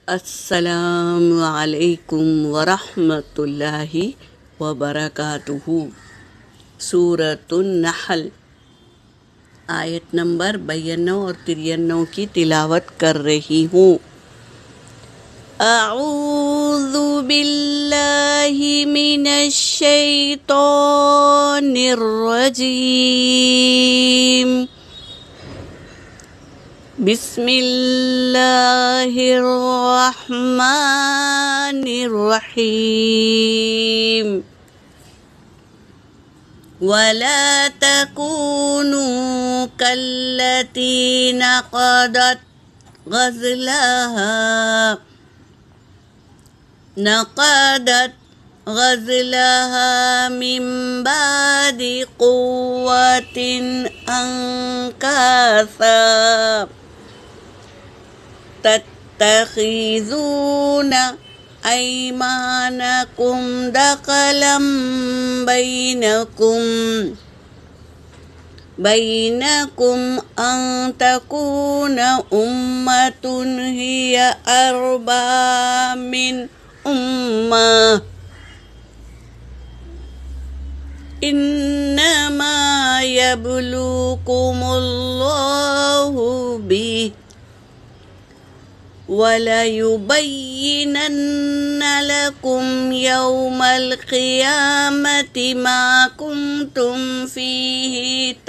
السلام علیکم ورحمۃ اللہ وبرکاتہ۔ سورۃ النحل آیت نمبر 92 اور 93 کی تلاوت کر رہی ہوں۔ اعوذ باللہ من الشیطان الرجیم، بسم اللہ الرحمن الرحیم۔ ولا تكونوا كالتي نقضت غزلها من بعد قوة أنكاثا تتخذون أيمانكم دخلا بينكم أن تكون أمة هي أربى من أمة إنما يبلوكم الله به وَلَيُبَيِّنَنَّ لَكُمْ يَوْمَ الْقِيَامَةِ مَا كُنْتُمْ فِيهِ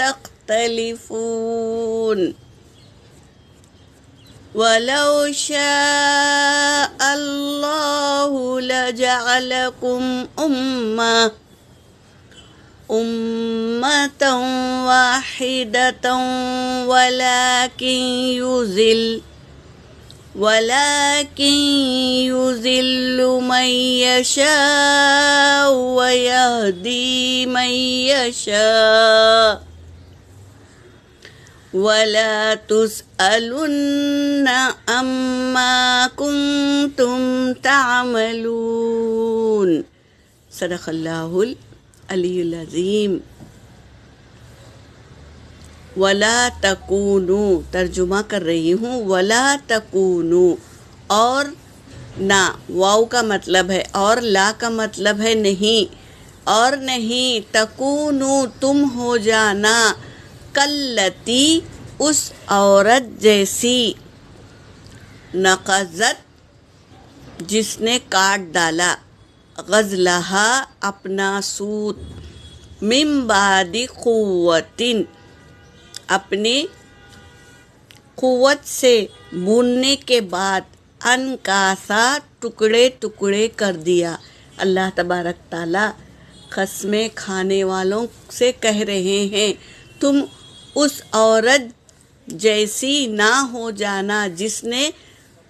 تَخْتَلِفُونَ وَلَوْ شَاءَ اللَّهُ لَجَعَلَكُمْ أُمَّةً وَاحِدَةً ولكن يذل من يشاء ويهدي من يشاء ولا تسألن عما كنتم تعملون۔ صدق اللہ العلی العظیم۔ ولا تکونو ترجمہ کر رہی ہوں، ولا تکونو، اور نہ، واو کا مطلب ہے اور لا کا مطلب ہے نہیں، اور نہیں، تکونو تم ہو جانا، کلتی اس عورت جیسی، نقضت جس نے کاٹ ڈالا، غزلہا اپنا سوت، من بعد قوتن اپنی قوت سے بوننے کے بعد، انکاسا ٹکڑے ٹکڑے کر دیا۔ اللہ تبارک تعالیٰ قسمیں کھانے والوں سے کہہ رہے ہیں تم اس عورت جیسی نہ ہو جانا جس نے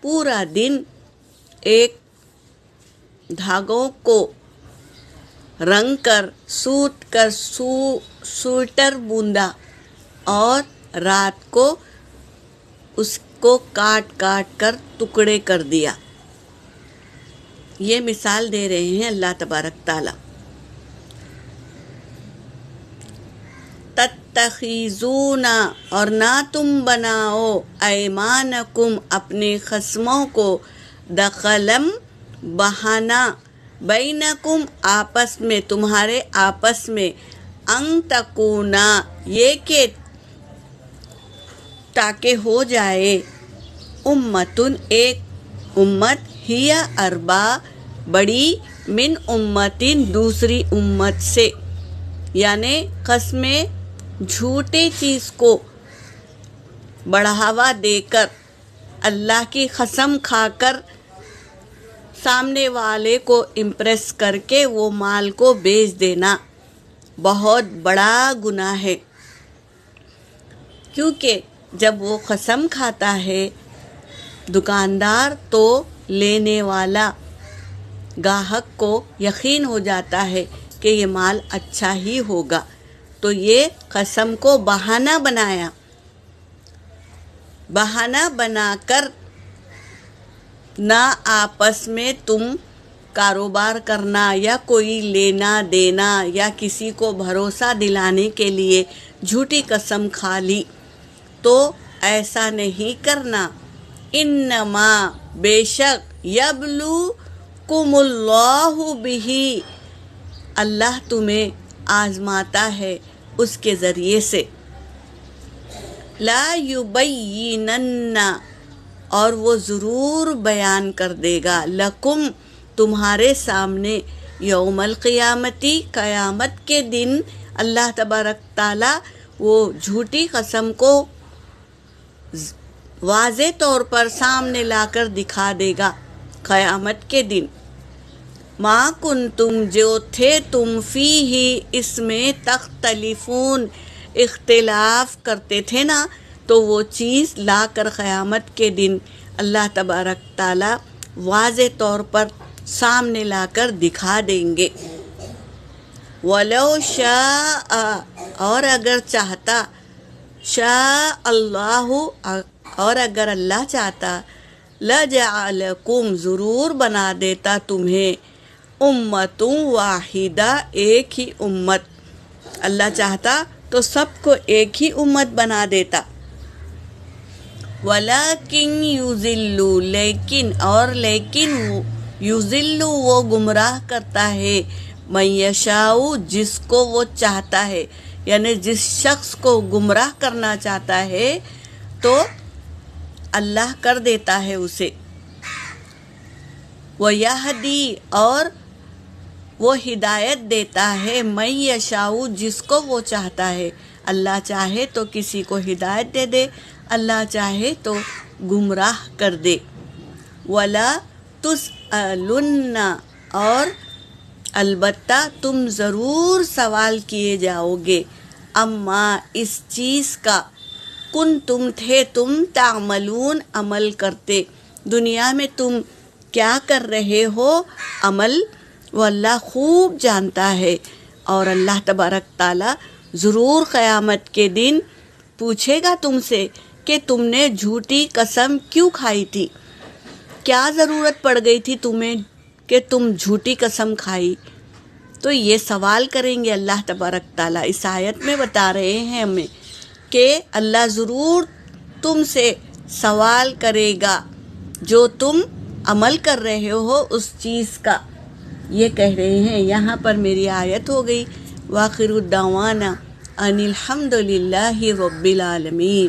پورا دن ایک دھاگوں کو رنگ کر سوت کر سویٹر بوندا اور رات کو اس کو کاٹ کاٹ کر ٹکڑے کر دیا۔ یہ مثال دے رہے ہیں اللہ تبارک تعالیٰ۔ تتخذون اور نہ تم بناؤ، ایمانکم اپنے خصموں کو، دخلم بہانہ، بینکم آپس میں، تمہارے آپس میں، ان تکونا یہ کہ تاکہ ہو جائے، امتن ایک امت، ہی اربا بڑی، من امتن دوسری امت سے، یعنی قسمیں جھوٹی چیز کو بڑھاوا دے کر، اللہ کی قسم کھا کر سامنے والے کو امپریس کر کے وہ مال کو بیچ دینا بہت بڑا گناہ ہے، کیونکہ جب وہ قسم کھاتا ہے دکاندار تو لینے والا گاہک کو یقین ہو جاتا ہے کہ یہ مال اچھا ہی ہوگا، تو یہ قسم کو بہانہ بنا کر نہ آپس میں تم کاروبار کرنا یا کوئی لینا دینا یا کسی کو بھروسہ دلانے کے لیے جھوٹی قسم کھا لی، تو ایسا نہیں کرنا، انما بے شک یبلوکم اللہ بہ اللہ تمہیں آزماتا ہے اس کے ذریعے سے، لا یبینن اور وہ ضرور بیان کر دے گا، لکم تمہارے سامنے، یوم القیامتی قیامت کے دن اللہ تبارک تعالیٰ وہ جھوٹی قسم کو واضح طور پر سامنے لا کر دکھا دے گا قیامت کے دن۔ ما کنتم جو تھے تم فیہ اس میں تختلفون اختلاف کرتے تھے نا، تو وہ چیز لا کر قیامت کے دن اللہ تبارک تعالیٰ واضح طور پر سامنے لا کر دکھا دیں گے۔ وَلَوْ شَاءَ اور اگر چاہتا، شاء اللہ اور اگر اللہ چاہتا، لَجَعَلَكُمْ ضرور بنا دیتا تمہیں امت واحدہ ایک ہی امت، اللہ چاہتا تو سب کو ایک ہی امت بنا دیتا۔ وَلَكِنْ يُضِلُّ لیکن یُضِلُّ وہ گمراہ کرتا ہے، مَن یشاء جس کو وہ چاہتا ہے، یعنی جس شخص کو گمراہ کرنا چاہتا ہے تو اللہ کر دیتا ہے اسے۔ وَيَهْدِي اور وہ ہدایت دیتا ہے، مَن یشاء جس کو وہ چاہتا ہے، اللہ چاہے تو کسی کو ہدایت دے دے، اللہ چاہے تو گمراہ کر دے۔ وَلَا تُسْأَلُنَّ اور البتہ تم ضرور سوال کیے جاؤ گے، اما اس چیز کا، کن تم تھے تم تعملون عمل کرتے، دنیا میں تم کیا کر رہے ہو عمل، وہ اللہ خوب جانتا ہے۔ اور اللہ تبارک تعالیٰ ضرور قیامت کے دن پوچھے گا تم سے کہ تم نے جھوٹی قسم کیوں کھائی تھی، کیا ضرورت پڑ گئی تھی تمہیں کہ تم جھوٹی قسم کھائی، تو یہ سوال کریں گے اللہ تبارک تعالیٰ۔ اس آیت میں بتا رہے ہیں ہمیں کہ اللہ ضرور تم سے سوال کرے گا جو تم عمل کر رہے ہو اس چیز کا، یہ کہہ رہے ہیں۔ یہاں پر میری آیت ہو گئی، وآخر الدعوانا ان الحمد للہ رب العالمین۔